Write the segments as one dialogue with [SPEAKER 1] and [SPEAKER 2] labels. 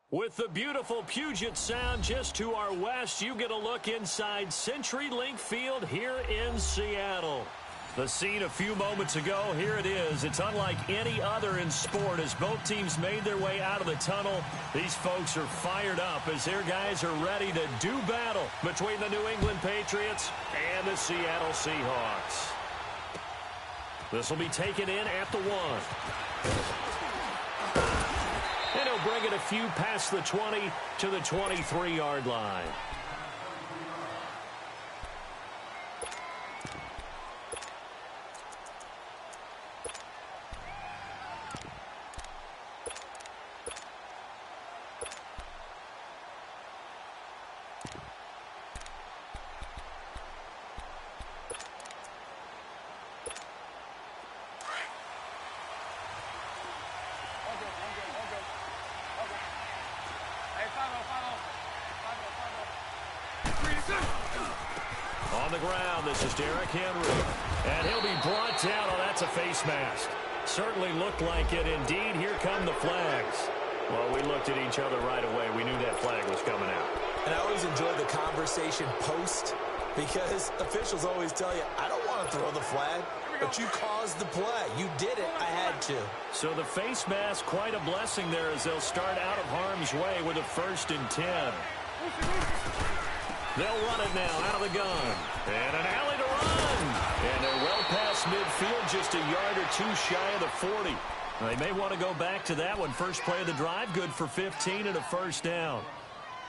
[SPEAKER 1] With the beautiful Puget Sound just to our west, you get a look inside CenturyLink Field here in Seattle. The scene a few moments ago, here it is. It's unlike any other in sport as both teams made their way out of the tunnel. These folks are fired up as their guys are ready to do battle between the New England Patriots and the Seattle Seahawks. This will be taken in at the 1. And he'll bring it a few past the 20 to the 23-yard line. On the ground, this is Derrick Henry. And he'll be brought down. Oh, that's a face mask. Certainly looked like it. Indeed, here come the flags. Well, we looked at each other right away. We knew that flag was coming out.
[SPEAKER 2] And I always enjoy the conversation post because officials always tell you, I don't want to throw the flag, but you caused the play. You did it. I had to.
[SPEAKER 1] So the face mask, quite a blessing there as they'll start out of harm's way with a 1st and 10. They'll run it now out of the gun. And an alley to run. And they're well past midfield, just a yard or two shy of the 40. They may want to go back to that one. First play of the drive, good for 15 and a 1st down.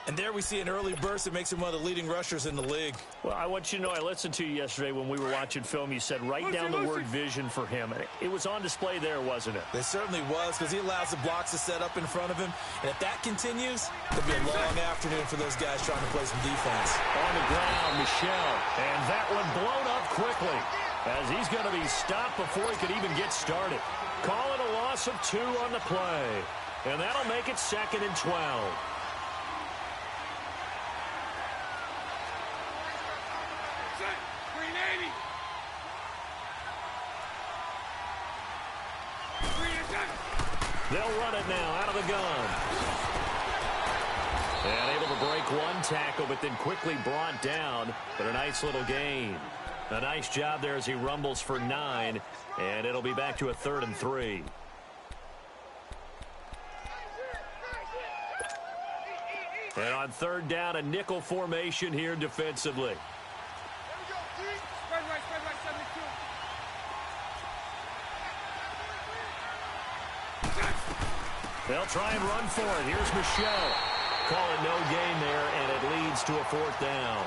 [SPEAKER 2] And there we see an early burst that makes him one of the leading rushers in the league.
[SPEAKER 1] Well, I want you to know, I listened to you yesterday when we were watching film. You said write down the word vision for him. It was on display there, wasn't it?
[SPEAKER 2] It certainly was because he allows the blocks to set up in front of him. And if that continues, it'll be a long afternoon for those guys trying to play some defense.
[SPEAKER 1] On the ground, Michel. And that one blown up quickly as he's going to be stopped before he could even get started. Call it a loss of 2 on the play. And that'll make it 2nd and 12. They'll run it now out of the gun. And able to break one tackle, but then quickly brought down. But a nice little gain. A nice job there as he rumbles for 9. And it'll be back to a 3rd and 3. And on 3rd down, a nickel formation here defensively. They'll try and run for it. Here's Michel. Call it no gain there, and it leads to a 4th down.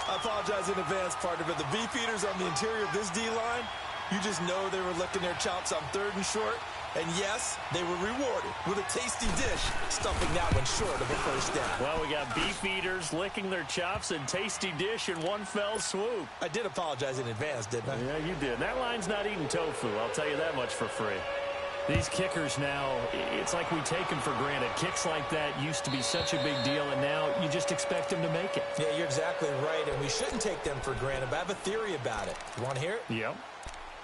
[SPEAKER 2] I apologize in advance, partner, but the beefeaters on the interior of this D-line, you just know they were licking their chops on 3rd and short. And yes, they were rewarded with a tasty dish, stuffing that one short of a 1st down.
[SPEAKER 1] Well, we got beefeaters licking their chops and tasty dish in one fell swoop.
[SPEAKER 2] I did apologize in advance, didn't I?
[SPEAKER 1] Yeah, you did. That line's not eating tofu, I'll tell you that much for free. These kickers now, it's like we take them for granted. Kicks like that used to be such a big deal, and now you just expect them to make it.
[SPEAKER 2] Yeah, you're exactly right, and we shouldn't take them for granted, but I have a theory about it. You want to hear it?
[SPEAKER 1] Yep.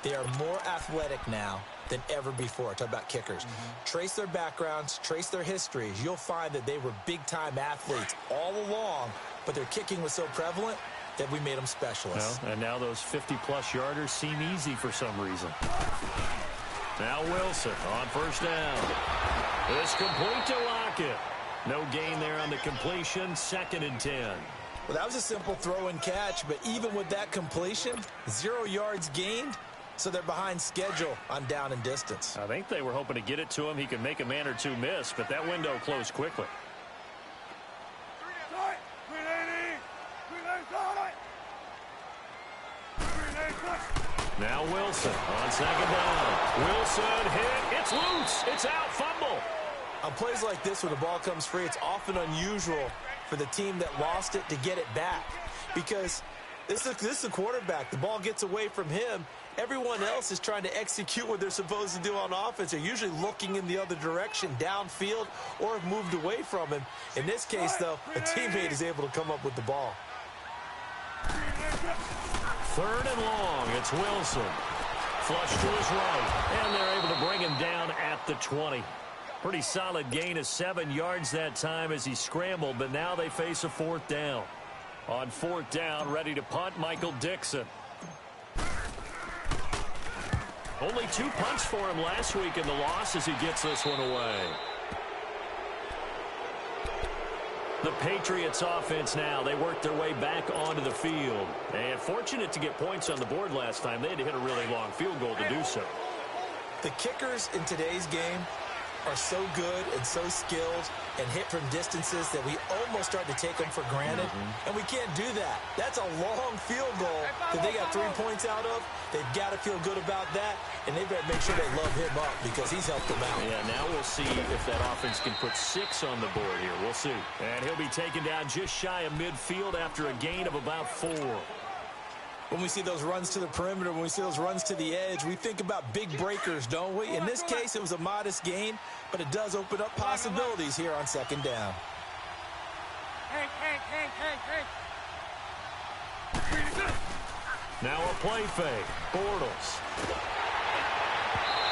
[SPEAKER 2] They are more athletic now than ever before. Talk about kickers. Trace their backgrounds, trace their histories. You'll find that they were big-time athletes all along, but their kicking was so prevalent that we made them specialists.
[SPEAKER 1] Well, and now those 50-plus yarders seem easy for some reason. Now Wilson on 1st down. It's complete to Lockett. No gain there on the completion. 2nd and 10.
[SPEAKER 2] Well, that was a simple throw and catch, but even with that completion, 0 yards gained, so they're behind schedule on down and distance.
[SPEAKER 1] I think they were hoping to get it to him. He could make a man or two miss, but that window closed quickly. Now Wilson on 2nd down. Wilson hit. It's loose. It's out. Fumble.
[SPEAKER 2] On plays like this, when the ball comes free, it's often unusual for the team that lost it to get it back. Because this is a quarterback. The ball gets away from him. Everyone else is trying to execute what they're supposed to do on offense. They're usually looking in the other direction, downfield, or have moved away from him. In this case, though, a teammate is able to come up with the ball.
[SPEAKER 1] 3rd and long. It's Wilson. Flush to his right. And they're able to bring him down at the 20. Pretty solid gain of 7 yards that time as he scrambled, but now they face a 4th down. On 4th down, ready to punt, Michael Dixon. Only 2 punts for him last week in the loss as he gets this one away. The Patriots offense now, they work their way back onto the field. And fortunate to get points on the board last time. They had to hit a really long field goal to do so.
[SPEAKER 2] The kickers in today's game are so good and so skilled and hit from distances that we almost start to take them for granted. And we can't do that. That's a long field goal that they got 3 points out of. They've got to feel good about that, and they better make sure they love him up because he's helped them out.
[SPEAKER 1] Yeah, now we'll see if that offense can put 6 on the board here. We'll see. And he'll be taken down just shy of midfield after a gain of about 4.
[SPEAKER 2] When we see those runs to the perimeter, when we see those runs to the edge, we think about big breakers, don't we? In this case, it was a modest gain, but it does open up possibilities here on 2nd down.
[SPEAKER 1] Now a play fake. Bortles.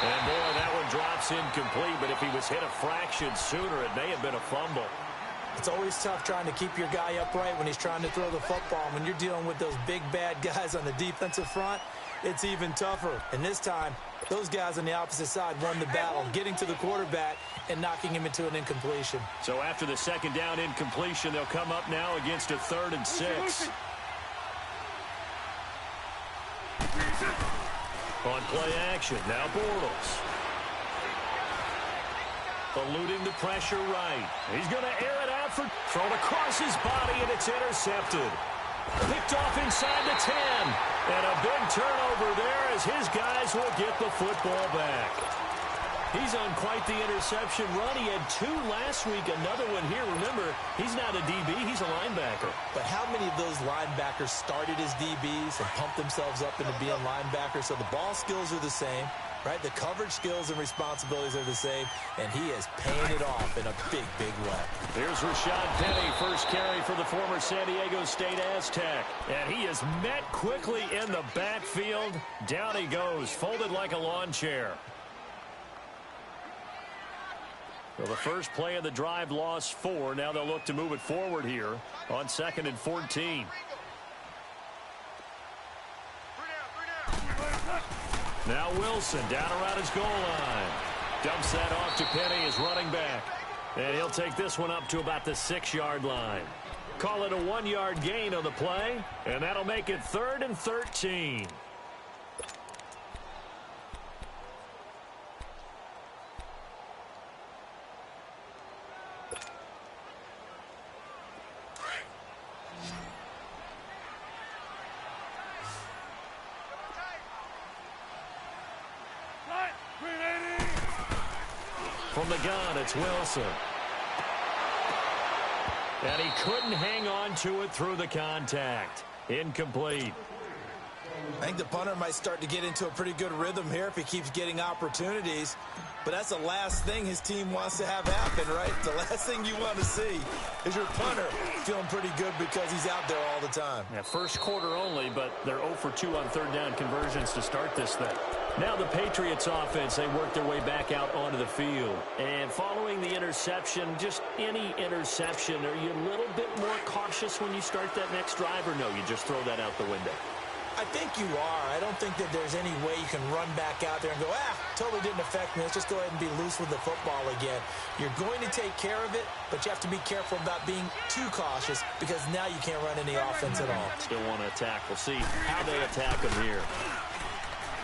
[SPEAKER 1] And boy, that one drops incomplete, but if he was hit a fraction sooner, it may have been a fumble.
[SPEAKER 2] It's always tough trying to keep your guy upright when he's trying to throw the football. When you're dealing with those big, bad guys on the defensive front, it's even tougher. And this time, those guys on the opposite side won the battle, getting to the quarterback and knocking him into an incompletion.
[SPEAKER 1] So after the 2nd down incompletion, they'll come up now against a 3rd and 6. On play action, now Bortles. Eluding the pressure right. He's going to air it out for thrown across his body, and it's intercepted. Picked off inside the 10. And a big turnover there as his guys will get the football back. He's on quite the interception run. He had 2 last week, another one here. Remember, he's not a DB, he's a linebacker.
[SPEAKER 2] But how many of those linebackers started as DBs and pumped themselves up into being linebackers? So the ball skills are the same, right? The coverage skills and responsibilities are the same, and he is paying it off in a big, big way.
[SPEAKER 1] Here's Rashad Penny, first carry for the former San Diego State Aztec. And he is met quickly in the backfield. Down he goes, folded like a lawn chair. So the first play of the drive lost 4. Now they'll look to move it forward here on 2nd and 14. Now Wilson down around his goal line. Dumps that off to Penny, his running back. And he'll take this one up to about the 6-yard line. Call it a 1-yard gain on the play, and that'll make it 3rd and 13. From the gun, it's Wilson. And he couldn't hang on to it through the contact. Incomplete.
[SPEAKER 2] I think the punter might start to get into a pretty good rhythm here if he keeps getting opportunities. But that's the last thing his team wants to have happen, right? The last thing you want to see is your punter feeling pretty good because he's out there all the time.
[SPEAKER 1] Yeah, first quarter only, but they're 0 for 2 on 3rd down conversions to start this thing. Now the Patriots offense, they work their way back out onto the field. And following the interception, just any interception, are you a little bit more cautious when you start that next drive, or no, you just throw that out the window?
[SPEAKER 2] I think you are. I don't think that there's any way you can run back out there and go, totally didn't affect me. Let's just go ahead and be loose with the football again. You're going to take care of it, but you have to be careful about being too cautious because now you can't run any offense at all.
[SPEAKER 1] Still want to attack. We'll see how they attack him here.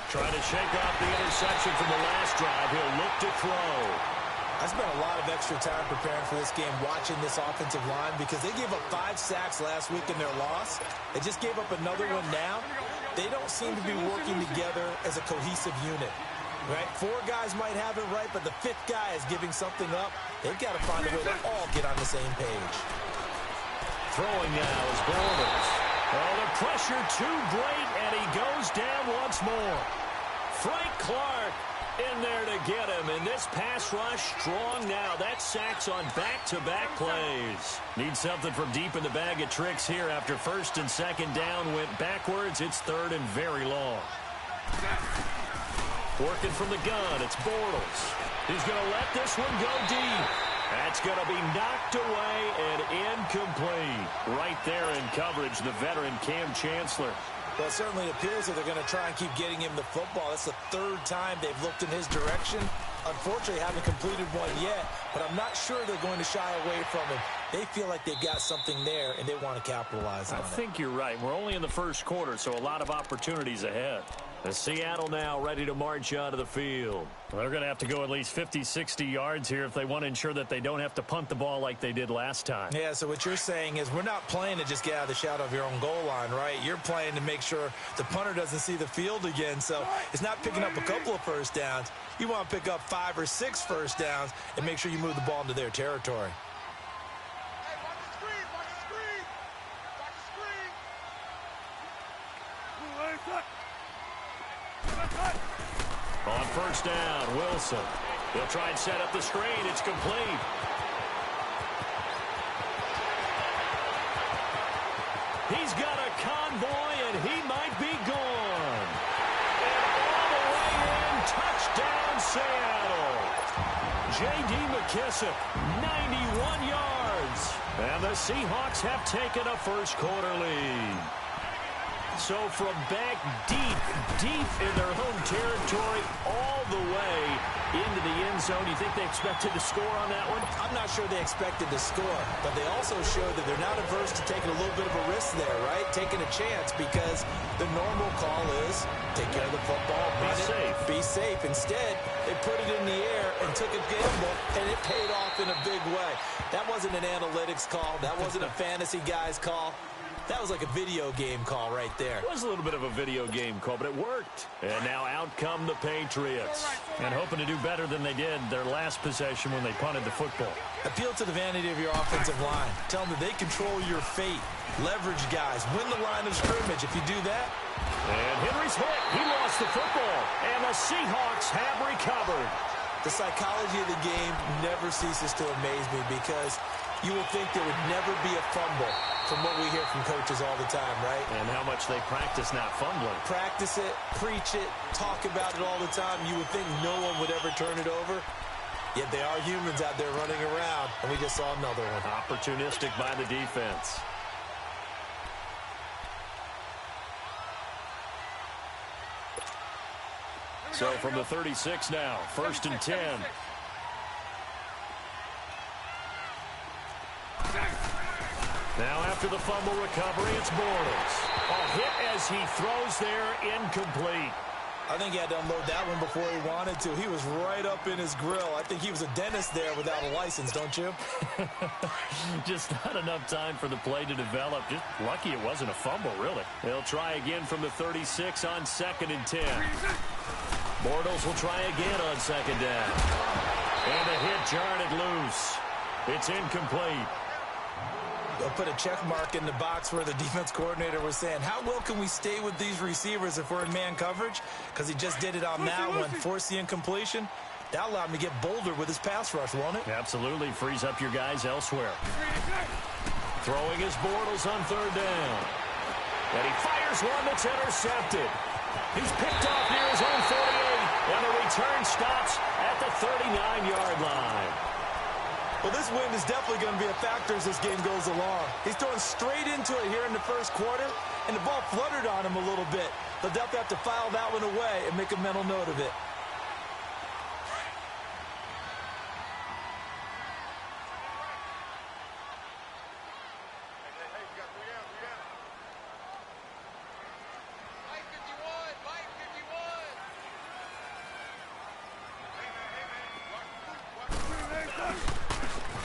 [SPEAKER 1] Trying to shake off the interception from the last drive. He'll look to throw.
[SPEAKER 2] I spent a lot of extra time preparing for this game, watching this offensive line, because they gave up 5 sacks last week in their loss. They just gave up another one now. They don't seem to be working together as a cohesive unit, right? 4 guys might have it right, but the 5th guy is giving something up. They've got to find a way to all get on the same page.
[SPEAKER 1] Throwing now is Bortles. Oh, the pressure too great, and he goes down once more. Frank Clark in there to get him, and this pass rush strong now. That sacks on back-to-back plays. Need something from deep in the bag of tricks here after 1st and 2nd down went backwards. It's 3rd and very long. Working from the gun, it's Bortles. He's going to let this one go deep. That's going to be knocked away and incomplete. Right there in coverage, the veteran Cam Chancellor.
[SPEAKER 2] Well, it certainly appears that they're going to try and keep getting him the football. That's the third time they've looked in his direction. Unfortunately, haven't completed one yet, but I'm not sure they're going to shy away from him. They feel like they've got something there, and they want to capitalize on it.
[SPEAKER 1] I think you're right. We're only in the first quarter, so a lot of opportunities ahead. The Seattle now ready to march onto the field. Well, they're going to have to go at least 50, 60 yards here if they want to ensure that they don't have to punt the ball like they did last time.
[SPEAKER 2] Yeah, so what you're saying is we're not playing to just get out of the shadow of your own goal line, right? You're playing to make sure the punter doesn't see the field again. So it's not picking up a couple of first downs. You want to pick up 5 or 6 first downs and make sure you move the ball into their territory.
[SPEAKER 1] On first down, Wilson. They'll try and set up the screen. It's complete. He's got a convoy, and he might be gone. And all the way in, touchdown, Seattle. J.D. McKissick, 91 yards. And the Seahawks have taken a first quarter lead. So from back deep in their home territory, all the way into the end zone, you think they expected to score on that one?
[SPEAKER 2] I'm not sure they expected to score, but they also showed that they're not averse to taking a little bit of a risk there, right? Taking a chance, because the normal call is take care of the football, be safe. Instead, they put it in the air and took a gamble, and it paid off in a big way. That wasn't an analytics call. That wasn't a fantasy guy's call. That was like a video game call right there.
[SPEAKER 1] It was a little bit of a video game call, but it worked. And now out come the Patriots. And hoping to do better than they did their last possession when they punted the football.
[SPEAKER 2] Appeal to the vanity of your offensive line. Tell them that they control your fate. Leverage guys. Win the line of scrimmage. If you do that.
[SPEAKER 1] And Henry's hit. He lost the football. And the Seahawks have recovered.
[SPEAKER 2] The psychology of the game never ceases to amaze me, because you would think there would never be a fumble from what we hear from coaches all the time, right?
[SPEAKER 1] And how much they practice not fumbling.
[SPEAKER 2] Practice it, preach it, talk about it all the time. You would think no one would ever turn it over. Yet they are humans out there running around, and we just saw another one.
[SPEAKER 1] Opportunistic by the defense. So from the 36 now, 1st and 10. Now after the fumble recovery, it's Bortles. A hit as he throws there, incomplete.
[SPEAKER 2] I think he had to unload that one before he wanted to. He was right up in his grill. I think he was a dentist there without a license, don't you?
[SPEAKER 1] Just not enough time for the play to develop. Just lucky it wasn't a fumble, really. They'll try again from the 36 on 2nd and 10. Bortles will try again on 2nd down. And the hit jarred it loose. It's incomplete.
[SPEAKER 2] They'll put a check mark in the box where the defense coordinator was saying, how well can we stay with these receivers if we're in man coverage? Because he just did it on that one, forced the incompletion. That allowed him to get bolder with his pass rush, won't it?
[SPEAKER 1] Absolutely. Frees up your guys elsewhere. Throwing his Bortles on 3rd down. And he fires one that's intercepted. He's picked off near his own 48. And the return stops at the 39-yard line.
[SPEAKER 2] Well, this wind is definitely going to be a factor as this game goes along. He's throwing straight into it here in the first quarter, and the ball fluttered on him a little bit. They'll definitely have to file that one away and make a mental note of it.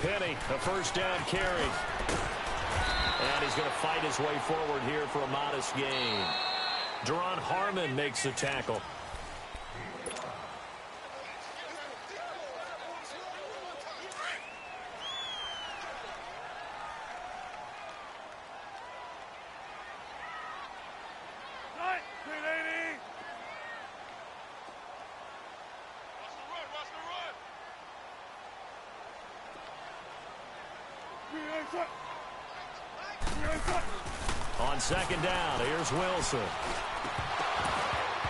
[SPEAKER 1] Penny, a 1st down carry. And he's going to fight his way forward here for a modest gain. Deron Harmon makes the tackle. On 2nd down, here's Wilson.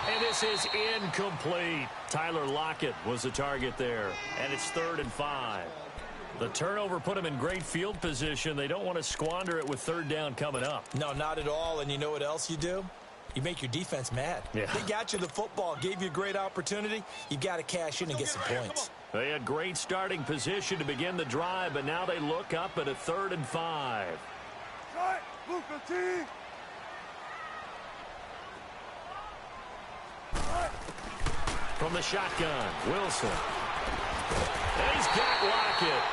[SPEAKER 1] And this is incomplete. Tyler Lockett was the target there. And it's 3rd and 5. The turnover put them in great field position. They don't want to squander it with 3rd down coming up.
[SPEAKER 2] No, not at all. And you know what else you do? You make your defense mad.
[SPEAKER 1] Yeah.
[SPEAKER 2] They got you the football, gave you a great opportunity. You got to cash in and get some points.
[SPEAKER 1] They had great starting position to begin the drive, but now they look up at a 3rd and 5. From the shotgun, Wilson. And he's got Lockett.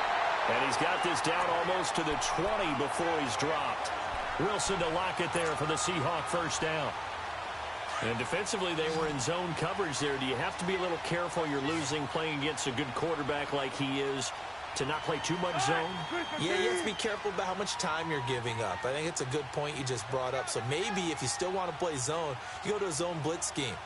[SPEAKER 1] And he's got this down almost to the 20 before he's dropped. Wilson to Lockett there for the Seahawks 1st down. And defensively, they were in zone coverage there. Do you have to be a little careful? You're losing playing against a good quarterback like he is to not play too much zone?
[SPEAKER 2] Yeah, you have to be careful about how much time you're giving up. I think it's a good point you just brought up. So maybe if you still want to play zone, you go to a zone blitz scheme.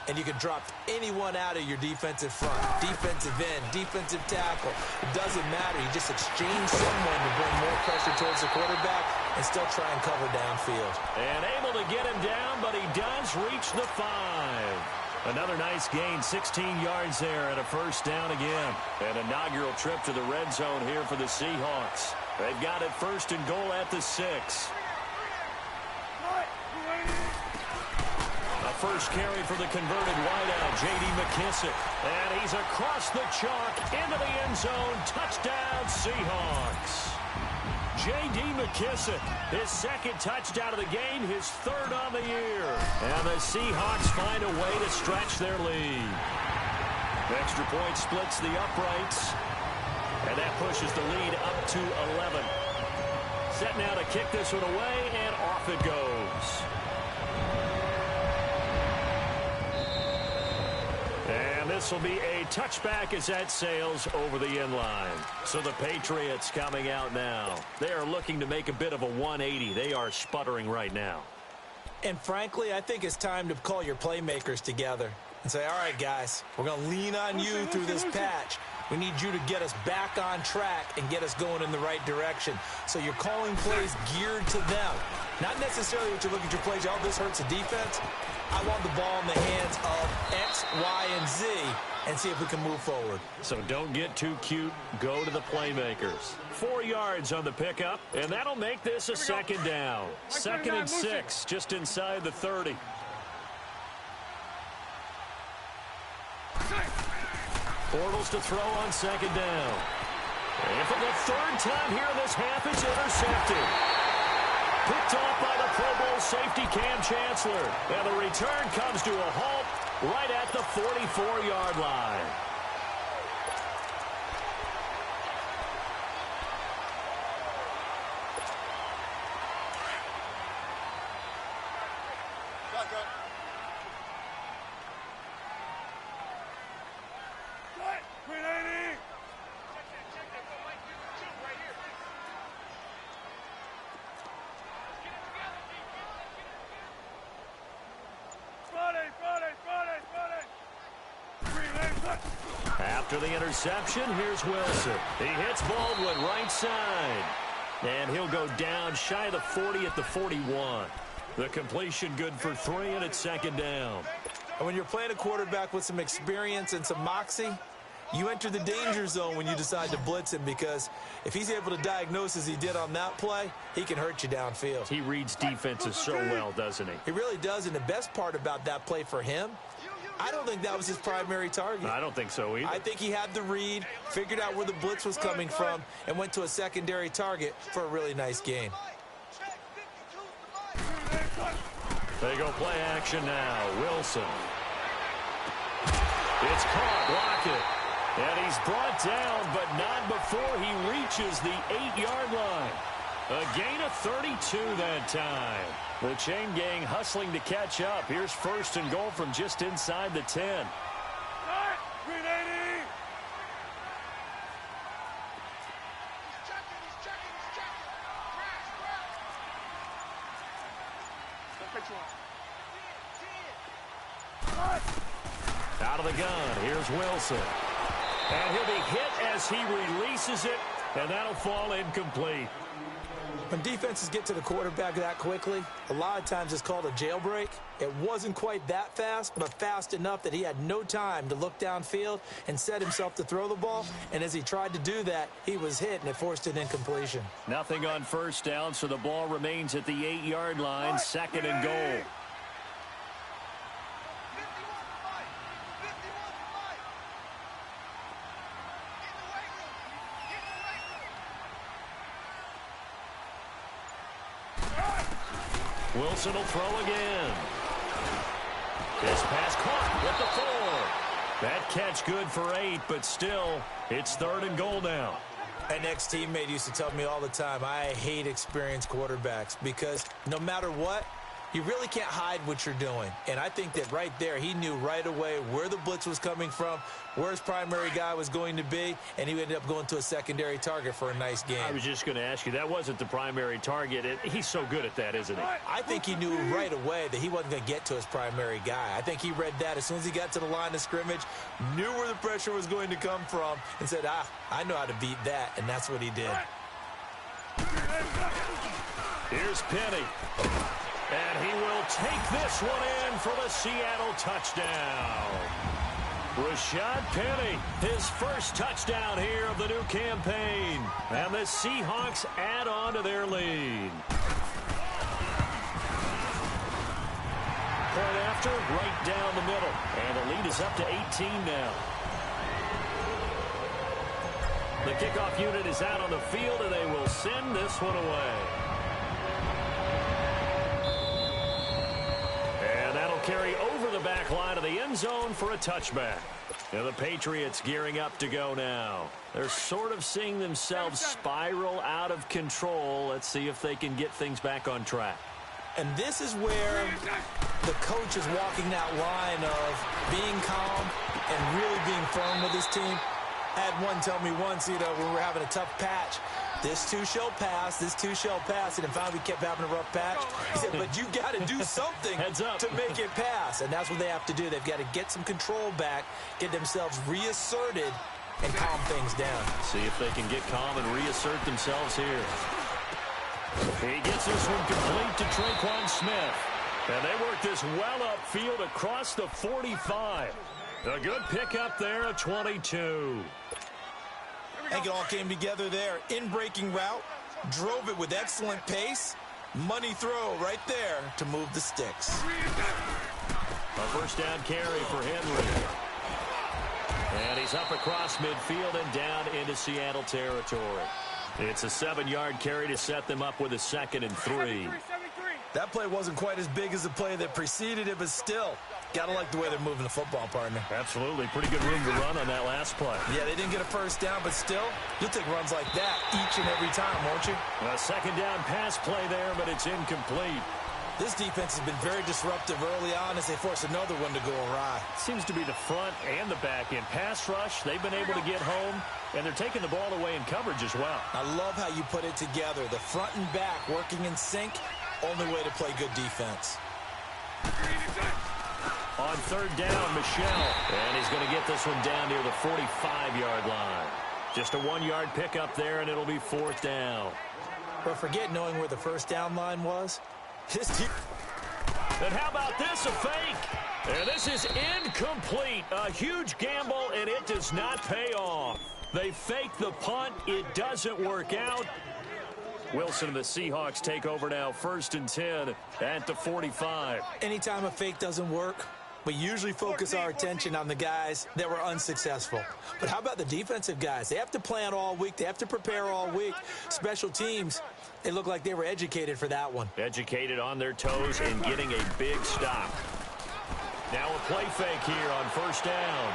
[SPEAKER 2] And you can drop anyone out of your defensive front, defensive end, defensive tackle. It doesn't matter. You just exchange someone to bring more pressure towards the quarterback and still try and cover downfield.
[SPEAKER 1] And able to get him down, but he does reach the 5. Another nice gain, 16 yards there and a 1st down again. An inaugural trip to the red zone here for the Seahawks. They've got it 1st and goal at the 6. First carry for the converted wideout, J.D. McKissick. And he's across the chalk into the end zone. Touchdown, Seahawks. J.D. McKissick, his 2nd touchdown of the game, his 3rd on the year. And the Seahawks find a way to stretch their lead. Extra point splits the uprights. And that pushes the lead up to 11. Set now to kick this one away, and off it goes. And this will be a touchback as that sails over the end line. So the Patriots coming out now. They are looking to make a bit of a 180. They are sputtering right now.
[SPEAKER 2] And frankly, I think it's time to call your playmakers together and say, all right, guys, we're going to lean on you through this patch. We need you to get us back on track and get us going in the right direction. So you're calling plays geared to them. Not necessarily that you look at your plays, oh, this hurts the defense. I want the ball in the hands of X, Y, and Z and see if we can move forward.
[SPEAKER 1] So don't get too cute. Go to the playmakers. 4 yards on the pickup, and that'll make this a 2nd down. 2nd and 6, just inside the 30. Bortles to throw on 2nd down. And for the 3rd time here in this half, it's intercepted. Picked off by the Pro Bowl safety Cam Chancellor. And the return comes to a halt right at the 44-yard line. After the interception, here's Wilson. He hits Baldwin right side. And he'll go down shy of the 40 at the 41. The completion good for 3, and it's 2nd down.
[SPEAKER 2] And when you're playing a quarterback with some experience and some moxie, you enter the danger zone when you decide to blitz him, because if he's able to diagnose as he did on that play, he can hurt you downfield.
[SPEAKER 1] He reads defenses so well, doesn't he?
[SPEAKER 2] He really does, and the best part about that play for him, I don't think that was his primary target.
[SPEAKER 1] I don't think so either.
[SPEAKER 2] I think he had the read, figured out where the blitz was coming from, and went to a secondary target for a really nice gain.
[SPEAKER 1] They go play action now. Wilson. It's caught. Lockett. And he's brought down, but not before he reaches the 8-yard line. A gain of 32 that time. The chain gang hustling to catch up. Here's 1st and goal from just inside the 10. Out of the gun, here's Wilson. And he'll be hit as he releases it, and that'll fall incomplete.
[SPEAKER 2] When defenses get to the quarterback that quickly, a lot of times it's called a jailbreak. It wasn't quite that fast, but fast enough that he had no time to look downfield and set himself to throw the ball. And as he tried to do that, he was hit, and it forced an incompletion.
[SPEAKER 1] Nothing on first down, so the ball remains at the 8-yard line, 2nd and goal. Wilson will throw again. His pass caught with the 4. That catch good for 8, but still, it's 3rd and goal now.
[SPEAKER 2] An ex-teammate used to tell me all the time, I hate experienced quarterbacks because no matter what, you really can't hide what you're doing. And I think that right there, he knew right away where the blitz was coming from, where his primary guy was going to be, and he ended up going to a secondary target for a nice game.
[SPEAKER 1] I was just going to ask you, that wasn't the primary target. He's so good at that, isn't he?
[SPEAKER 2] I think he knew right away that he wasn't going to get to his primary guy. I think he read that as soon as he got to the line of scrimmage, knew where the pressure was going to come from, and said, I know how to beat that, and that's what he did.
[SPEAKER 1] Here's Penny. And he will take this one in for the Seattle touchdown. Rashad Penny, his first touchdown here of the new campaign. And the Seahawks add on to their lead. Point after, right down the middle. And the lead is up to 18 now. The kickoff unit is out on the field, and they will send this one away. Carry over the back line of the end zone for a touchback. And the Patriots gearing up to go now. They're sort of seeing themselves spiral out of control. Let's see if they can get things back on track.
[SPEAKER 2] And this is where the coach is walking that line of being calm and really being firm with his team. I had one tell me once, when we were having a tough patch, this too shall pass, this too shall pass, and then finally we kept having a rough patch. He said, but you got to do something to make it pass, and that's what they have to do. They've got to get some control back, get themselves reasserted, and calm things down.
[SPEAKER 1] See if they can get calm and reassert themselves here. He gets this one complete to Traquan Smith, and they work this well upfield across the 45. A good pickup there at 22.
[SPEAKER 2] I think it all came together there. In-breaking route, drove it with excellent pace. Money throw right there to move the sticks.
[SPEAKER 1] A first down carry for Henry. And he's up across midfield and down into Seattle territory. It's a 7-yard carry to set them up with a 2nd and 3.
[SPEAKER 2] That play wasn't quite as big as the play that preceded it, but still, gotta like the way they're moving the football, partner.
[SPEAKER 1] Absolutely. Pretty good room to run on that last play.
[SPEAKER 2] Yeah, they didn't get a first down, but still, you'll take runs like that each and every time, won't you?
[SPEAKER 1] A 2nd down pass play there, but it's incomplete.
[SPEAKER 2] This defense has been very disruptive early on as they force another one to go awry.
[SPEAKER 1] Seems to be the front and the back end. Pass rush, they've been able to get home, and they're taking the ball away in coverage as well.
[SPEAKER 2] I love how you put it together. The front and back working in sync, only way to play good defense.
[SPEAKER 1] On 3rd down, Michelle. And he's going to get this one down near the 45-yard line. Just a 1-yard pickup there, and it'll be 4th down.
[SPEAKER 2] But forget knowing where the first down line was.
[SPEAKER 1] And how about this, a fake? And this is incomplete. A huge gamble, and it does not pay off. They fake the punt. It doesn't work out. Wilson and the Seahawks take over now, 1st and 10 at the 45.
[SPEAKER 2] Anytime a fake doesn't work, we usually focus our attention on the guys that were unsuccessful. But how about the defensive guys? They have to plan all week. They have to prepare all week. Special teams, they look like they were educated for that one.
[SPEAKER 1] Educated on their toes and getting a big stop. Now a play fake here on 1st down.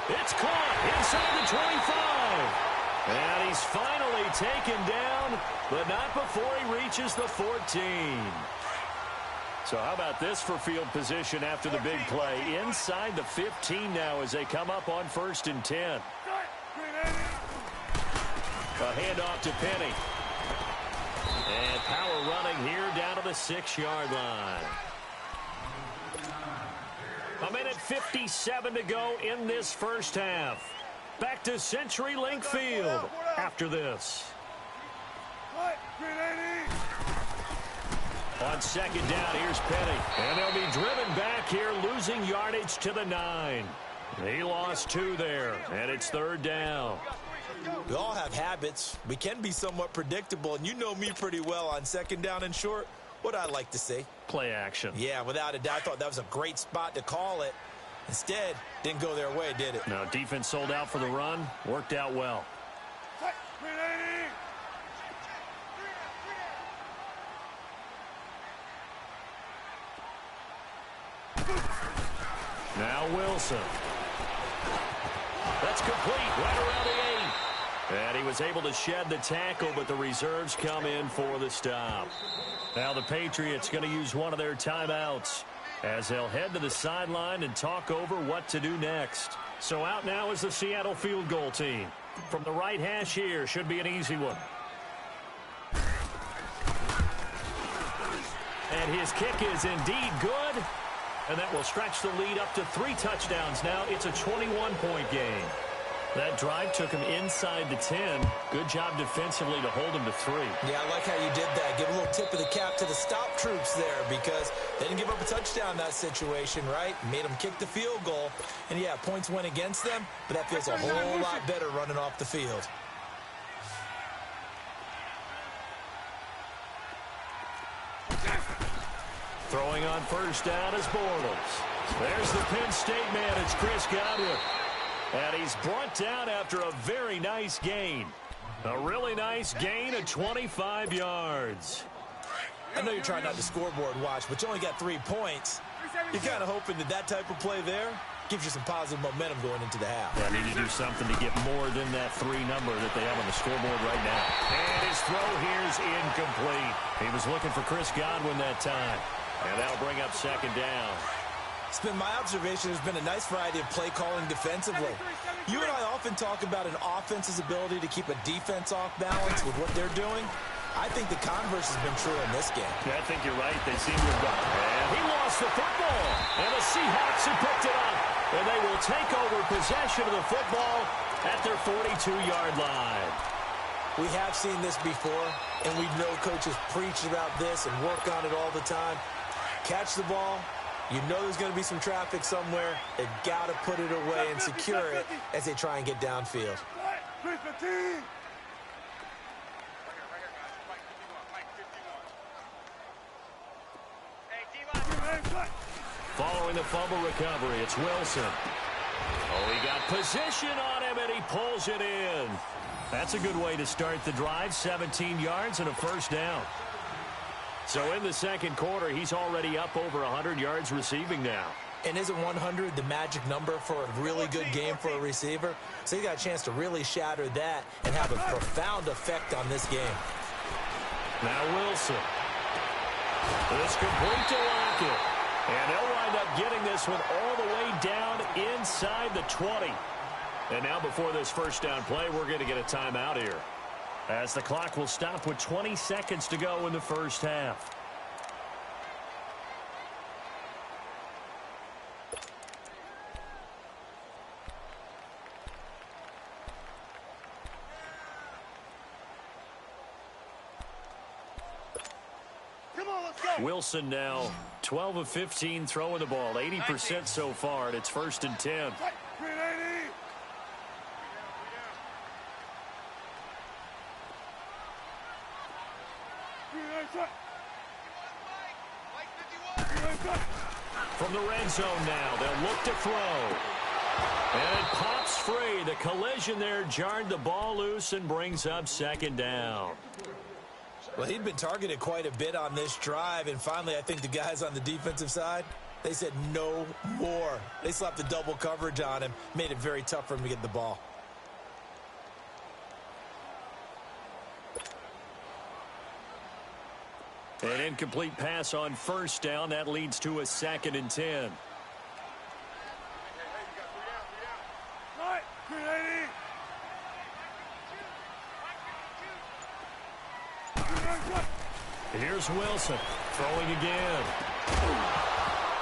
[SPEAKER 1] It's caught inside the 25. And he's finally taken down, but not before he reaches the 14. So how about this for field position after the big play? Inside the 15 now as they come up on 1st and 10. A handoff to Penny. And power running here down to the 6-yard line. 1:57 to go in this first half. Back to CenturyLink Field after this. On second down, here's Penny. And they'll be driven back here, losing yardage to the 9. He lost 2 there, and it's third down.
[SPEAKER 2] We all have habits. We can be somewhat predictable, and you know me pretty well on second down and short. What I like to see.
[SPEAKER 1] Play action.
[SPEAKER 2] Yeah, without a doubt, I thought that was a great spot to call it. Instead, didn't go their way, did it?
[SPEAKER 1] No, defense sold out for the run. Worked out well. Now Wilson. That's complete right around the 8. And he was able to shed the tackle, but the reserves come in for the stop. Now the Patriots going to use one of their timeouts as they'll head to the sideline and talk over what to do next. So out now is the Seattle field goal team. From the right hash here, should be an easy one. And his kick is indeed good. And that will stretch the lead up to 3 touchdowns now. It's a 21-point game. That drive took him inside the 10. Good job defensively to hold him to 3.
[SPEAKER 2] Yeah, I like how you did that. Give a little tip of the cap to the stop troops there because they didn't give up a touchdown in that situation, right? Made them kick the field goal. And, yeah, points went against them, but that feels a whole lot better running off the field.
[SPEAKER 1] Throwing on first down is Bortles. There's the Penn State man. It's Chris Godwin. And he's brought down after a very nice gain. A really nice gain of 25 yards.
[SPEAKER 2] I know you're trying not to scoreboard watch, but you only got 3 points. You're kind of hoping that type of play there gives you some positive momentum going into the half.
[SPEAKER 1] They need to do something to get more than that 3 number that they have on the scoreboard right now. And his throw here's incomplete. He was looking for Chris Godwin that time. And that'll bring up second down.
[SPEAKER 2] It's been my observation there's been a nice variety of play calling defensively. You and I often talk about an offense's ability to keep a defense off balance with what they're doing. I think the converse has been true in this game.
[SPEAKER 1] Yeah, I think you're right. They seem to have gone. And he lost the football. And the Seahawks have picked it up. And they will take over possession of the football at their 42-yard line.
[SPEAKER 2] We have seen this before, and we know coaches preach about this and work on it all the time. Catch the ball. You know there's going to be some traffic somewhere. They've got to put it away and secure it as they try and get downfield.
[SPEAKER 1] Following the fumble recovery, it's Wilson. Oh, he got position on him, and he pulls it in. That's a good way to start the drive. 17 yards and a first down. So in the second quarter, he's already up over 100 yards receiving now.
[SPEAKER 2] And isn't 100 the magic number for a really good game for a receiver? So he got a chance to really shatter that and have a profound effect on this game.
[SPEAKER 1] Now Wilson. This complete to Lockett. And they'll wind up getting this one all the way down inside the 20. And now before this first down play, we're going to get a timeout here, as the clock will stop with 20 seconds to go in the first half.
[SPEAKER 3] Come on, let's go.
[SPEAKER 1] Wilson now 12 of 15 throwing the ball, 80% so far, and it's first and 10. From the red zone now, they'll look to throw. And it pops free. The collision there jarred the ball loose and brings up second down.
[SPEAKER 2] Well, he'd been targeted quite a bit on this drive, and finally I think the guys on the defensive side, they said no more. They slapped the double coverage on him, made it very tough for him to get the ball.
[SPEAKER 1] An incomplete pass on first down. That leads to a second and 10. Here's Wilson throwing again.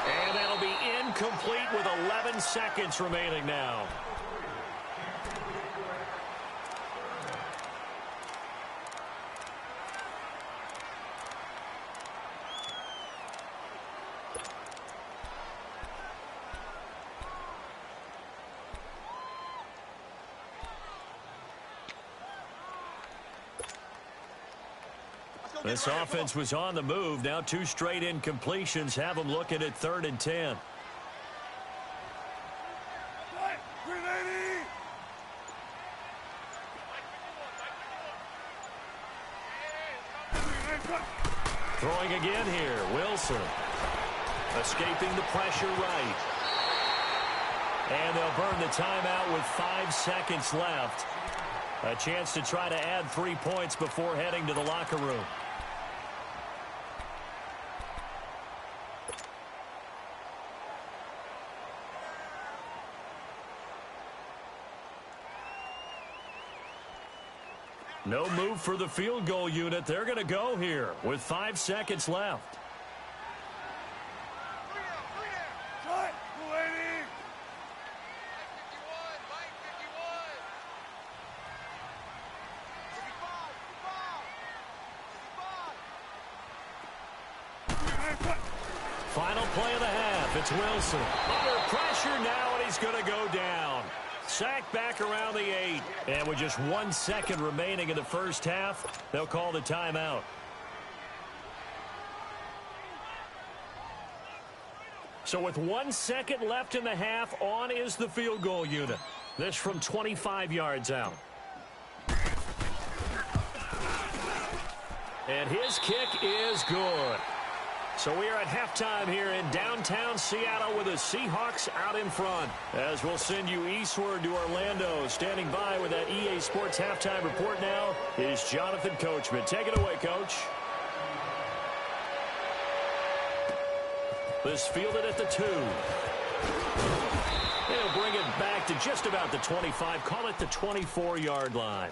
[SPEAKER 1] And that'll be incomplete with 11 seconds remaining now. This offense was on the move. Now 2 straight incompletions have them looking at 3rd and 10. Throwing again here, Wilson. Escaping the pressure right. And they'll burn the timeout with 5 seconds left. A chance to try to add 3 points before heading to the locker room. No move for the field goal unit. They're going to go here with 5 seconds left. Final play of the half. It's Wilson. Under pressure now, and he's going to go down. Sacked back around the 8. And with just 1 second remaining in the first half, they'll call the timeout. So with 1 second left in the half, on is the field goal unit. This from 25 yards out. And his kick is good. So we are at halftime here in downtown Seattle with the Seahawks out in front. As we'll send you eastward to Orlando. Standing by with that EA Sports halftime report now is Jonathan Coachman. Take it away, Coach. This fielded at the 2. They'll bring it back to just about the 25. Call it the 24-yard line.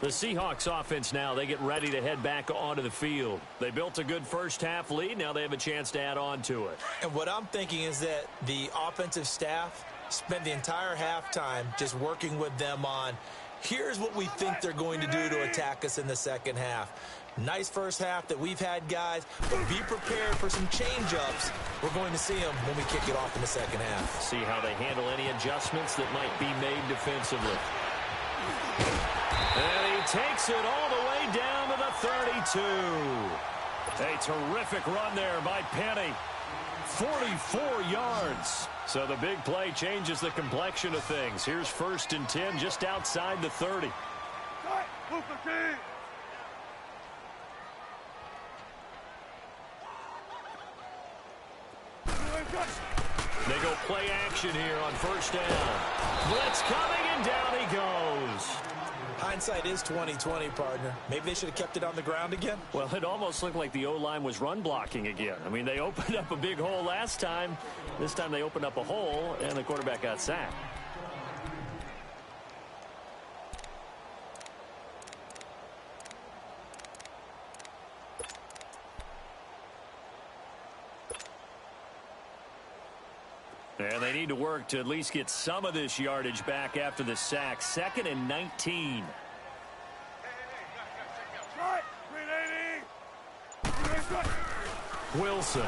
[SPEAKER 1] The Seahawks offense now, they get ready to head back onto the field. They built a good first half lead. Now they have a chance to add on to it.
[SPEAKER 2] And what I'm thinking is that the offensive staff spent the entire halftime just working with them on, here's what we think they're going to do to attack us in the second half. Nice first half that we've had, guys, but be prepared for some change-ups. We're going to see them when we kick it off in the second half. See how they handle any adjustments that might be made defensively. And he takes it all the way down to the 32. A terrific run there by Penny. 44 yards. So the big play changes the complexion of things. Here's 1st and 10 just outside the 30. They go play action here on 1st down. Blitz coming, and down he goes. Hindsight is 20/20, partner. Maybe they should have kept it on the ground again.
[SPEAKER 1] Well, it almost looked like the O-line was run blocking again. I mean, they opened up a big hole last time. This time they opened up a hole, and the quarterback got sacked. And they need to work to at least get some of this yardage back after the sack. 2nd and 19. Wilson.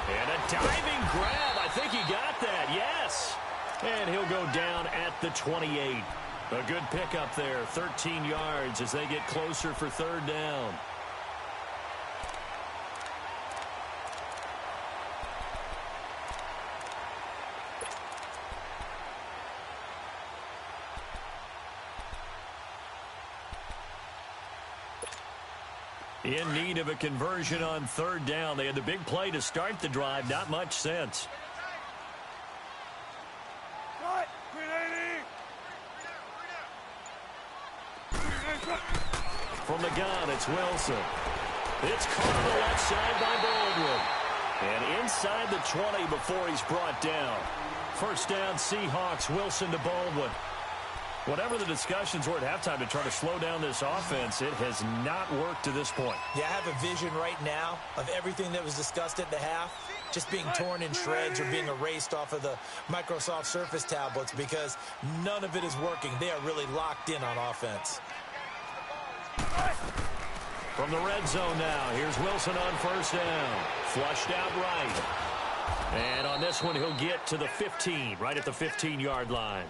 [SPEAKER 1] And a diving grab. I think he got that. Yes. And he'll go down at the 28. A good pickup there. 13 yards as they get closer for 3rd down. In need of a conversion on 3rd down. They had the big play to start the drive. Not much sense. From the gun, it's Wilson. It's caught on the left side by Baldwin. And inside the 20 before he's brought down. 1st down, Seahawks. Wilson to Baldwin. Whatever the discussions were at halftime to try to slow down this offense, it has not worked to this point.
[SPEAKER 2] Yeah, I have a vision right now of everything that was discussed at the half just being torn in shreds or being erased off of the Microsoft Surface tablets because none of it is working. They are really locked in on offense.
[SPEAKER 1] From the red zone now, here's Wilson on 1st down. Flushed out right. And on this one, he'll get to the 15, right at the 15-yard line.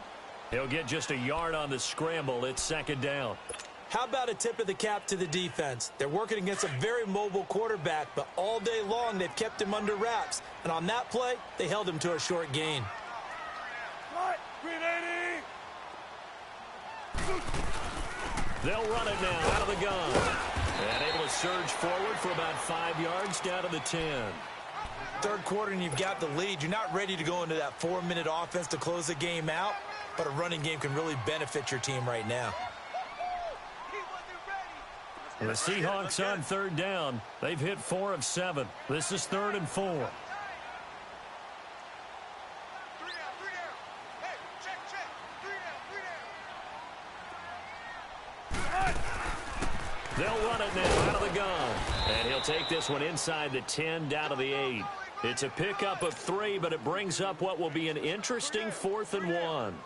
[SPEAKER 1] He'll get just a yard on the scramble. It's 2nd down.
[SPEAKER 2] How about a tip of the cap to the defense? They're working against a very mobile quarterback, but all day long they've kept him under wraps. And on that play, they held him to a short gain.
[SPEAKER 1] They'll run it now out of the gun. And able to surge forward for about 5 yards down to the 10.
[SPEAKER 2] Third quarter and you've got the lead. You're not ready to go into that 4-minute offense to close the game out, but a running game can really benefit your team right now.
[SPEAKER 1] The Seahawks on third down. They've hit 4 of 7. This is 3rd and 4. They'll run it now out of the gun. And he'll take this one inside the 10 down to the 8. It's a pickup of 3, but it brings up what will be an interesting 4th and 1.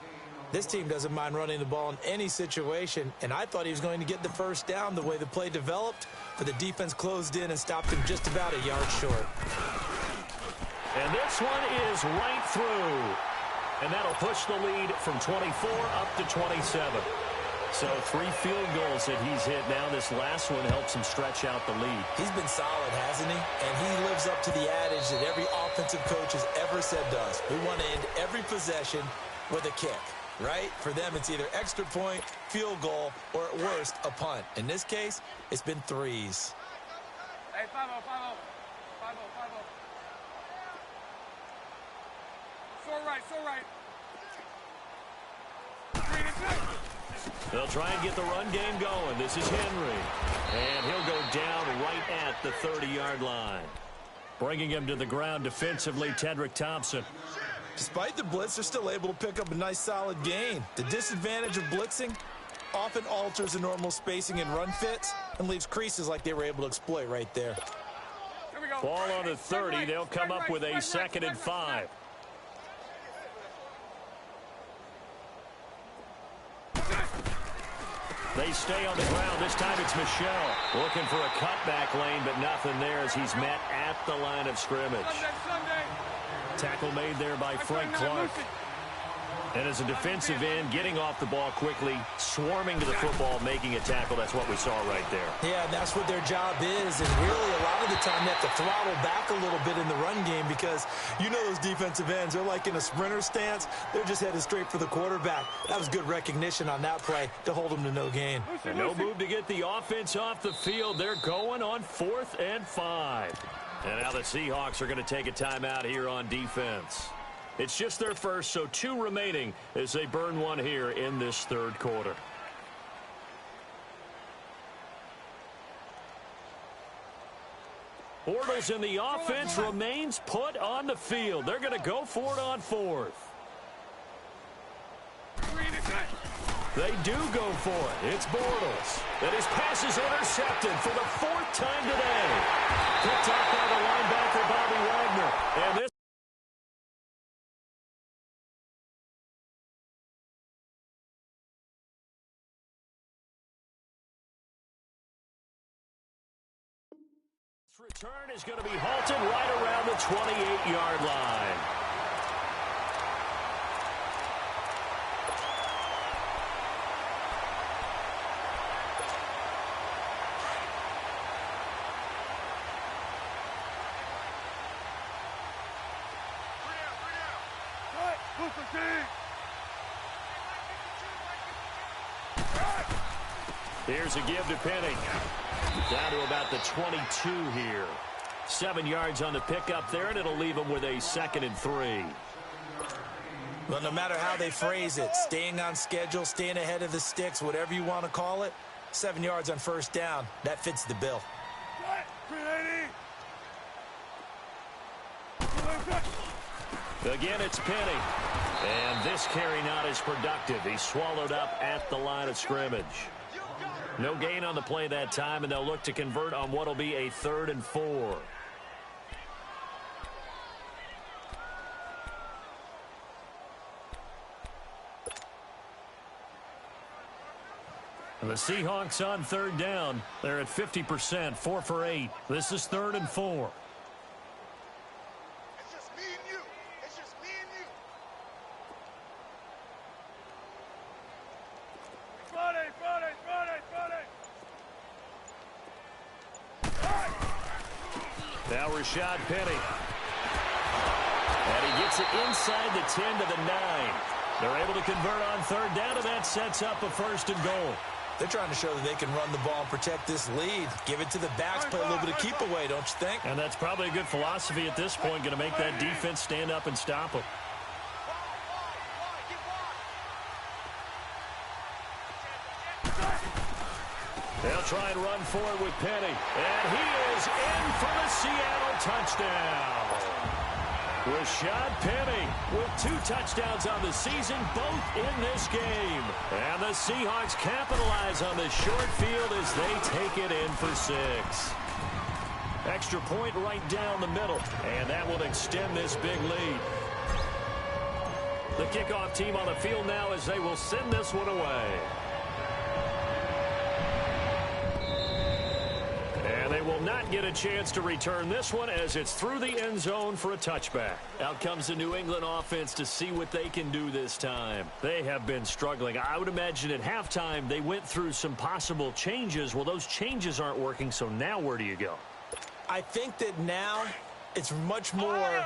[SPEAKER 2] This team doesn't mind running the ball in any situation, and I thought he was going to get the first down the way the play developed, but the defense closed in and stopped him just about a yard short.
[SPEAKER 1] And this one is right through. And that'll push the lead from 24 up to 27. So 3 field goals that he's hit now. This last one helps him stretch out the lead.
[SPEAKER 2] He's been solid, hasn't he? And he lives up to the adage that every offensive coach has ever said to us. We want to end every possession with a kick. Right? For them, it's either extra point, field goal, or at worst, a punt. In this case, it's been 3s.
[SPEAKER 3] Hey, 5-0. So right.
[SPEAKER 1] They'll try and get the run game going. This is Henry. And he'll go down right at the 30-yard line. Bringing him to the ground defensively, Tedrick Thompson.
[SPEAKER 2] Despite the blitz, they're still able to pick up a nice solid gain. The disadvantage of blitzing often alters the normal spacing and run fits and leaves creases like they were able to exploit right there.
[SPEAKER 1] Ball on the 30. They'll come up with a 2nd and 5. They stay on the ground. This time it's Michelle looking for a cutback lane, but nothing there as he's met at the line of scrimmage. Tackle made there by Frank Clark. And as a defensive end, getting off the ball quickly, swarming to the football, making a tackle. That's what we saw right there.
[SPEAKER 2] Yeah, and that's what their job is. And really, a lot of the time, they have to throttle back a little bit in the run game because you know those defensive ends, they're like in a sprinter stance. They're just headed straight for the quarterback. That was good recognition on that play to hold them to no gain.
[SPEAKER 1] And no move to get the offense off the field. They're going on 4th and 5. And now the Seahawks are going to take a timeout here on defense. It's just their first, so 2 remaining as they burn one here in this 3rd quarter. Bortles in the offense remains put on the field. They're going to go for it on 4th. They do go for it. It's Bortles. And his pass is intercepted for the 4th time today. Picked off by the linebacker, Bobby Wagner. And this return is going to be halted right around the 28-yard line. Here's a give to Penning. Down to about the 22 here. 7 yards on the pickup there, and it'll leave them with a 2nd and 3.
[SPEAKER 2] Well, no matter how they phrase it, staying on schedule, staying ahead of the sticks, whatever you want to call it, 7 yards on first down, that fits the bill.
[SPEAKER 1] Again, it's Penning. And this carry not as productive. He's swallowed up at the line of scrimmage. No gain on the play that time, and they'll look to convert on what will be a 3rd and 4. And the Seahawks on 3rd down. They're at 50%, 4 for 8. This is 3rd and 4. Now Rashad Penny. And he gets it inside the 10 to the 9. They're able to convert on third down, and that sets up a 1st and goal.
[SPEAKER 2] They're trying to show that they can run the ball and protect this lead. Give it to the backs, play a little bit of keep away, don't you think?
[SPEAKER 1] And that's probably a good philosophy at this point, going to make that defense stand up and stop them. They'll try and run for it with Penny. And he is in for the Seattle touchdown. Rashad Penny with 2 touchdowns on the season, both in this game. And the Seahawks capitalize on the short field as they take it in for 6. Extra point right down the middle, and that will extend this big lead. The kickoff team on the field now as they will send this one away. And they will not get a chance to return this one as it's through the end zone for a touchback. Out comes the New England offense to see what they can do this time. They have been struggling. I would imagine at halftime they went through some possible changes. Well, those changes aren't working, so now where do you go?
[SPEAKER 2] I think that now it's much more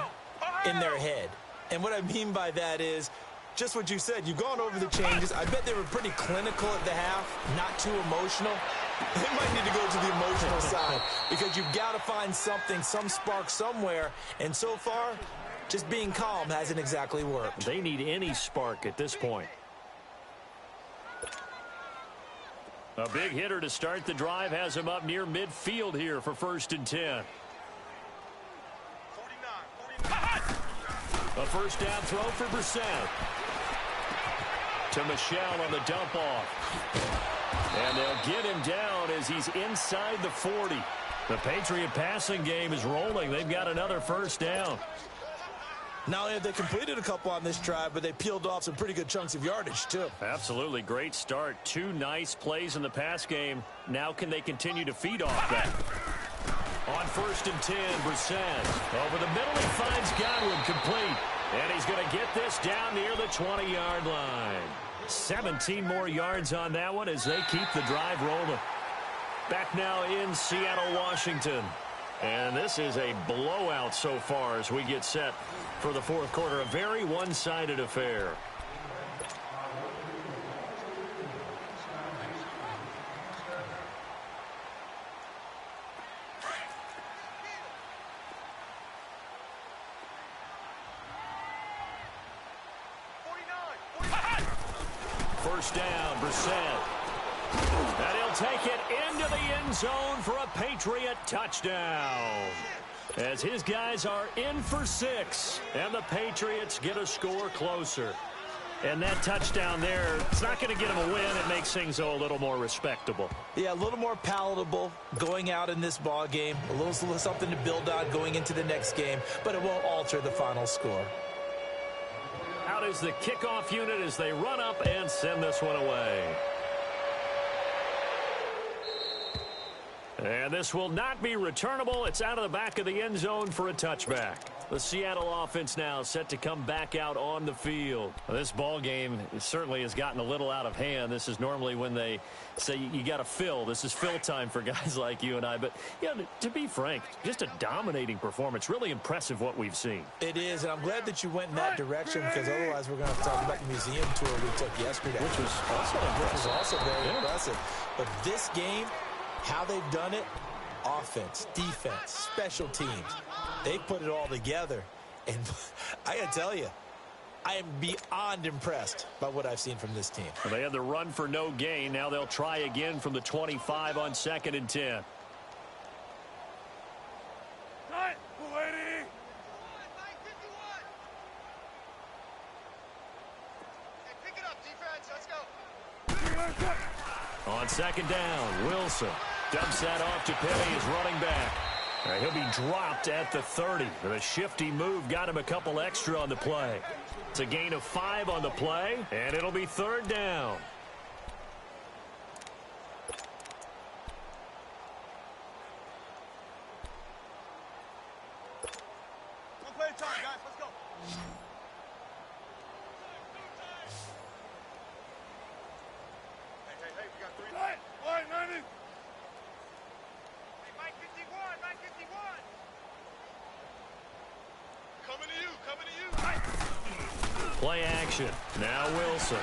[SPEAKER 2] in their head. And what I mean by that is just what you said. You've gone over the changes. I bet they were pretty clinical at the half, not too emotional. They might need to go to the emotional side because you've got to find something, some spark somewhere. And so far, just being calm hasn't exactly worked.
[SPEAKER 1] They need any spark at this point. A big hitter to start the drive has him up near midfield here for 1st and 10. A 1st down throw for Brissett. To Michel on the dump off. And they'll get him down as he's inside the 40. The Patriot passing game is rolling. They've got another 1st down.
[SPEAKER 2] Not only have they completed a couple on this drive, but they peeled off some pretty good chunks of yardage, too.
[SPEAKER 1] Absolutely. Great start. 2 nice plays in the pass game. Now can they continue to feed off that? On 1st and 10, Brissett. Over the middle, he finds Godwin complete. And he's going to get this down near the 20-yard line. 17 more yards on that one as they keep the drive rolling. Back now in Seattle, Washington. And this is a blowout so far as we get set for the 4th quarter. A very one-sided affair. First down, Brissett. And he'll take it into the end zone for a Patriot touchdown. As his guys are in for 6, and the Patriots get a score closer. And that touchdown there, it's not going to get them a win. It makes things a little more respectable.
[SPEAKER 2] Yeah, a little more palatable going out in this ball game. A little something to build on going into the next game, but it won't alter the final score.
[SPEAKER 1] Out is the kickoff unit as they run up and send this one away. And this will not be returnable. It's out of the back of the end zone for a touchback. The Seattle offense now set to come back out on the field. This ball game certainly has gotten a little out of hand. This is normally when they say you got to fill. This is fill time for guys like you and I. But, yeah, to be frank, just a dominating performance. Really impressive what we've seen.
[SPEAKER 2] It is, and I'm glad that you went in that direction because otherwise we're going to have to talk about the museum tour we took yesterday.
[SPEAKER 1] Which was also
[SPEAKER 2] very impressive. But this game, how they've done it, offense, defense, special teams, they put it all together. And I got to tell you, I am beyond impressed by what I've seen from this team.
[SPEAKER 1] Well, they had the run for no gain. Now they'll try again from the 25 on 2nd and 10. On 2nd down, Wilson dumps that off to Penny, his running back. He'll be dropped at the 30. The shifty move got him a couple extra on the play. It's a gain of 5 on the play, and it'll be 3rd down.
[SPEAKER 3] One play at a time, guys. Let's go. Hey, we got 3. Line, 90. Hey, Mike 51, Mike 51.
[SPEAKER 1] Play action. Now Wilson.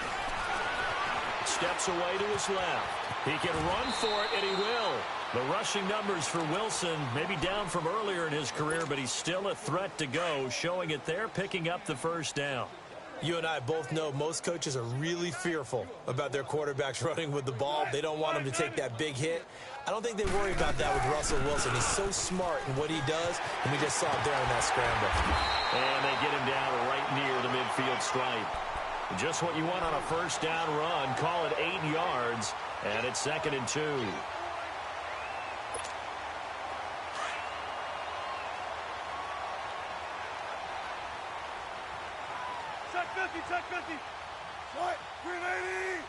[SPEAKER 1] Steps away to his left. He can run for it, and he will. The rushing numbers for Wilson maybe down from earlier in his career, but he's still a threat to go, showing it there, picking up the first down.
[SPEAKER 2] You and I both know most coaches are really fearful about their quarterbacks running with the ball. They don't want him to take that big hit. I don't think they worry about that with Russell Wilson. He's so smart in what he does, and we just saw it there in that scramble.
[SPEAKER 1] And they get him down right near the midfield stripe. Just what you want on a first down run. Call it 8 yards, and it's 2nd and 2.
[SPEAKER 3] Check 50, check 50. What? 380.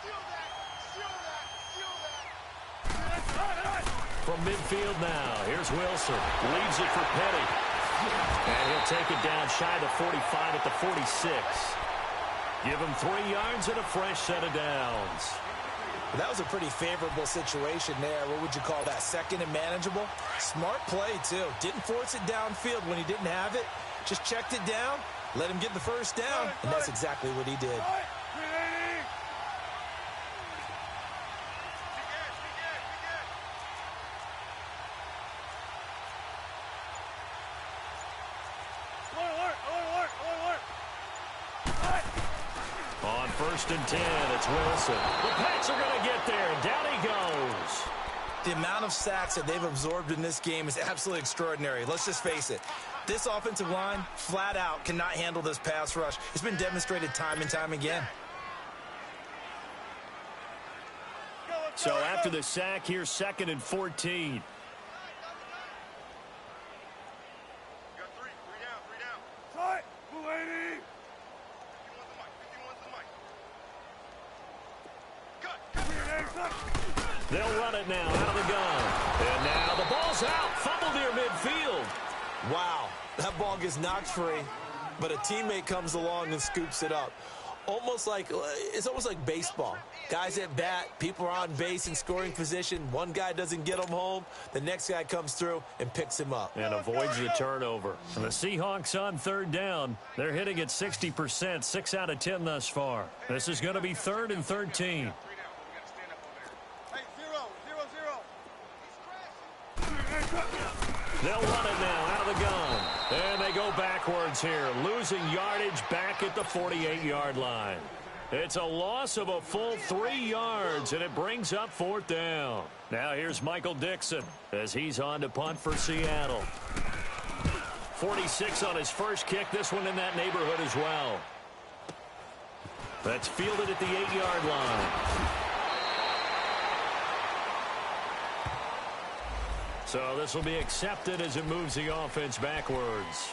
[SPEAKER 3] Steal that, steal that, steal that.
[SPEAKER 1] From midfield now, here's Wilson. Leaves it for Petty. And he'll take it down shy of the 45 at the 46. Give him 3 yards and a fresh set of downs.
[SPEAKER 2] That was a pretty favorable situation there. What would you call that? Second and manageable? Smart play, too. Didn't force it downfield when he didn't have it. Just checked it down, let him get the first down, and that's exactly what he did.
[SPEAKER 1] On 1st and 10, it's Wilson. The Pats are going to get there, and down he goes.
[SPEAKER 2] The amount of sacks that they've absorbed in this game is absolutely extraordinary. Let's just face it. This offensive line, flat out, cannot handle this pass rush. It's been demonstrated time and time again.
[SPEAKER 1] So after the sack, here's 2nd and 14. They'll run it now out of the gun. And now the ball's out. Fumbled near midfield.
[SPEAKER 2] Wow, that ball gets knocked free, but a teammate comes along and scoops it up. It's almost like baseball. Guys at bat, people are on base in scoring position. One guy doesn't get him home. The next guy comes through and picks him up.
[SPEAKER 1] And avoids the turnover. And the Seahawks on 3rd down. They're hitting at 60%, 6 out of 10 thus far. This is going to be 3rd and 13. They'll run it now out of the gun. And they go backwards here, losing yardage back at the 48-yard line. It's a loss of a full 3 yards, and it brings up 4th down. Now here's Michael Dixon as he's on to punt for Seattle. 46 on his first kick, this one in that neighborhood as well. That's fielded at the 8-yard line. So this will be accepted as it moves the offense backwards.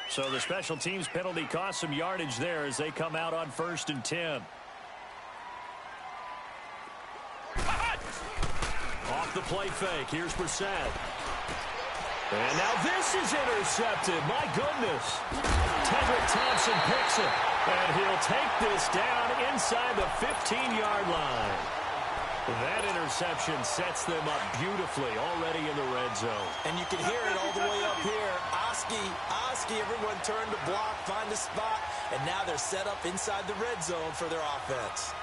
[SPEAKER 1] So the special teams penalty cost some yardage there as they come out on 1st and 10. Off the play fake. Here's Brissett. And now this is intercepted. My goodness. Tedrick Thompson picks it. And he'll take this down inside the 15-yard line. That interception sets them up beautifully already in the red zone.
[SPEAKER 2] And you can hear it all the way up here. Oski, everyone turned to block, find a spot, and now they're set up inside the red zone for their offense.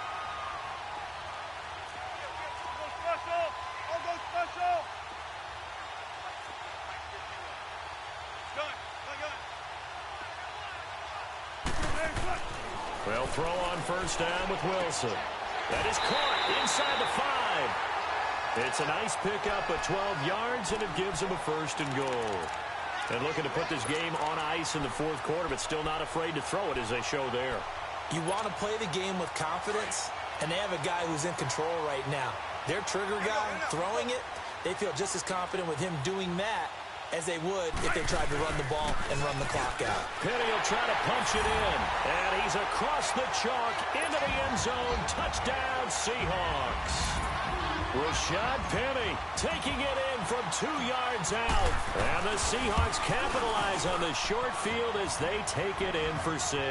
[SPEAKER 1] Well, throw on 1st down with Wilson. That is caught inside the 5. It's a nice pickup of 12 yards, and it gives them a 1st and goal. And looking to put this game on ice in the 4th quarter, but still not afraid to throw it as they show there.
[SPEAKER 2] You want to play the game with confidence, and they have a guy who's in control right now. Their trigger guy throwing it, they feel just as confident with him doing that as they would if they tried to run the ball and run the clock out.
[SPEAKER 1] Penny will try to punch it in, and he's across the chalk into the end zone. Touchdown, Seahawks. Rashad Penny taking it in from 2 yards out. And the Seahawks capitalize on the short field as they take it in for 6.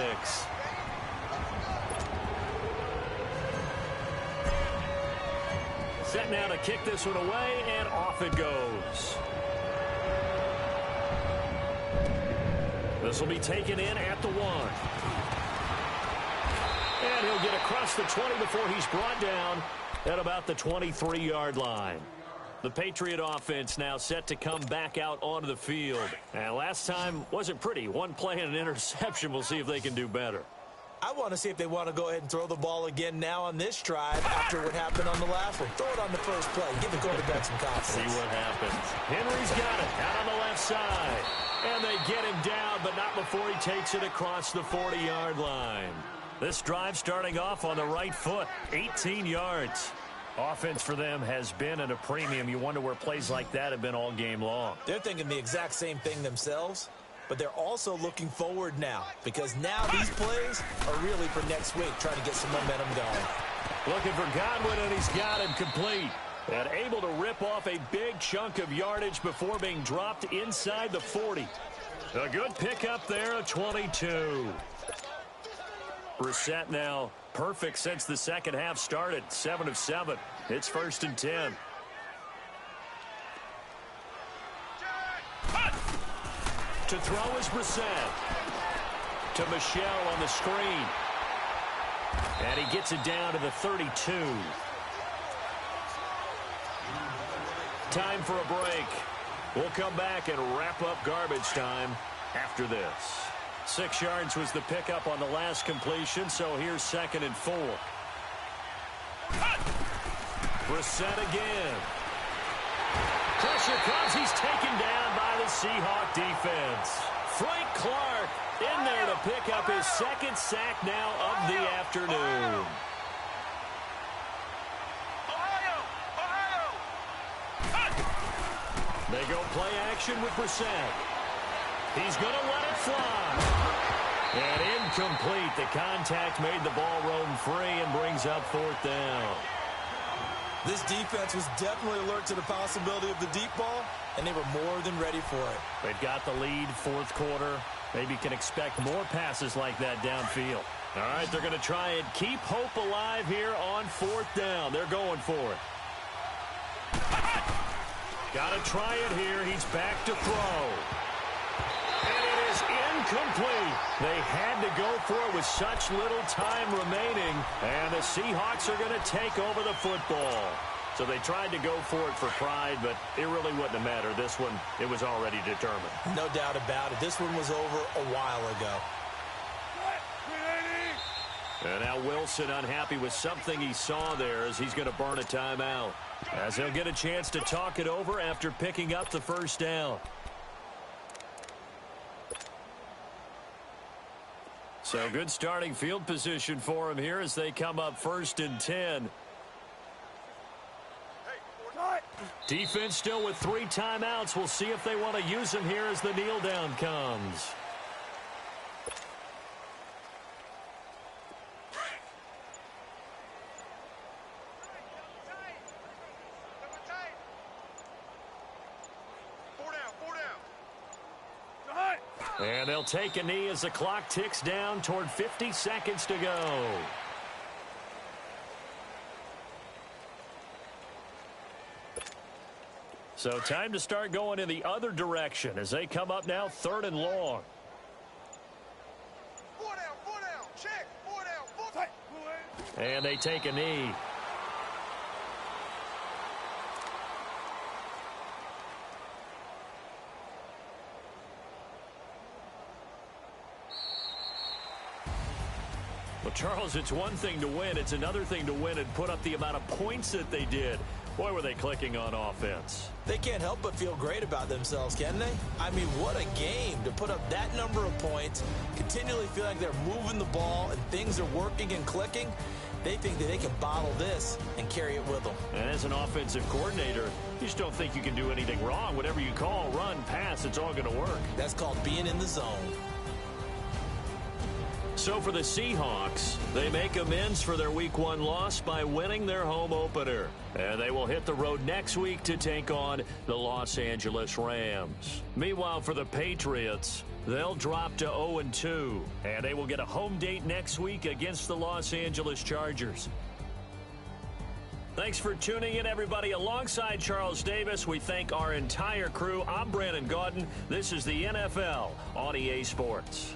[SPEAKER 1] Set now to kick this one away, and off it goes. This will be taken in at the 1. And he'll get across the 20 before he's brought down at about the 23-yard line. The Patriot offense now set to come back out onto the field. And last time wasn't pretty. One play and an interception. We'll see if they can do better.
[SPEAKER 2] I want to see if they want to go ahead and throw the ball again now on this drive after what happened on the last one. Throw it on the first play. Give the quarterback some confidence.
[SPEAKER 1] See what happens. Henry's got it out on the left side. And they get him down, but not before he takes it across the 40-yard line. This drive starting off on the right foot, 18 yards. Offense for them has been at a premium. You wonder where plays like that have been all game long.
[SPEAKER 2] They're thinking the exact same thing themselves, but they're also looking forward now because now these plays are really for next week, trying to get some momentum going.
[SPEAKER 1] Looking for Godwin, and he's got him complete. And able to rip off a big chunk of yardage before being dropped inside the 40. A good pickup there, a 22. Brissett now perfect since the second half started. 7 of 7. It's 1st and 10. To throw is Brissett. To Michel on the screen. And he gets it down to the 32. Time for a break. We'll come back and wrap up garbage time after this. 6 yards was the pickup on the last completion, so here's 2nd and 4. Brissett again. Pressure comes. He's taken down by the Seahawks defense. Frank Clark in there to pick up his 2nd sack now of the afternoon. They go play action with Brissett. He's going to let it fly. And incomplete. The contact made the ball roam free and brings up 4th down.
[SPEAKER 2] This defense was definitely alert to the possibility of the deep ball, and they were more than ready for it.
[SPEAKER 1] They've got the lead, 4th quarter. Maybe can expect more passes like that downfield. All right, they're going to try and keep hope alive here on 4th down. They're going for it. Got to try it here. He's back to throw. And it is incomplete. They had to go for it with such little time remaining. And the Seahawks are going to take over the football. So they tried to go for it for pride, but it really wouldn't have mattered. This one, it was already determined.
[SPEAKER 2] No doubt about it. This one was over a while ago.
[SPEAKER 1] And now Wilson unhappy with something he saw there as he's going to burn a timeout. As he'll get a chance to talk it over after picking up the 1st down. So good starting field position for him here as they come up 1st and 10. Defense still with 3 timeouts. We'll see if they want to use them here as the kneel down comes. And they'll take a knee as the clock ticks down toward 50 seconds to go. So time to start going in the other direction as they come up now 3rd and long.
[SPEAKER 3] 4 down, check, 4 down, 4 down.
[SPEAKER 1] And they take a knee. Well, Charles, it's one thing to win. It's another thing to win and put up the amount of points that they did. Boy, were they clicking on offense.
[SPEAKER 2] They can't help but feel great about themselves, can they? I mean, what a game to put up that number of points, continually feel like they're moving the ball and things are working and clicking. They think that they can bottle this and carry it with them.
[SPEAKER 1] And as an offensive coordinator, you just don't think you can do anything wrong. Whatever you call, run, pass, it's all going to work.
[SPEAKER 2] That's called being in the zone.
[SPEAKER 1] So for the Seahawks, they make amends for their Week 1 loss by winning their home opener. And they will hit the road next week to take on the Los Angeles Rams. Meanwhile, for the Patriots, they'll drop to 0-2. And they will get a home date next week against the Los Angeles Chargers. Thanks for tuning in, everybody. Alongside Charles Davis, we thank our entire crew. I'm Brandon Gaudin. This is the NFL on EA Sports.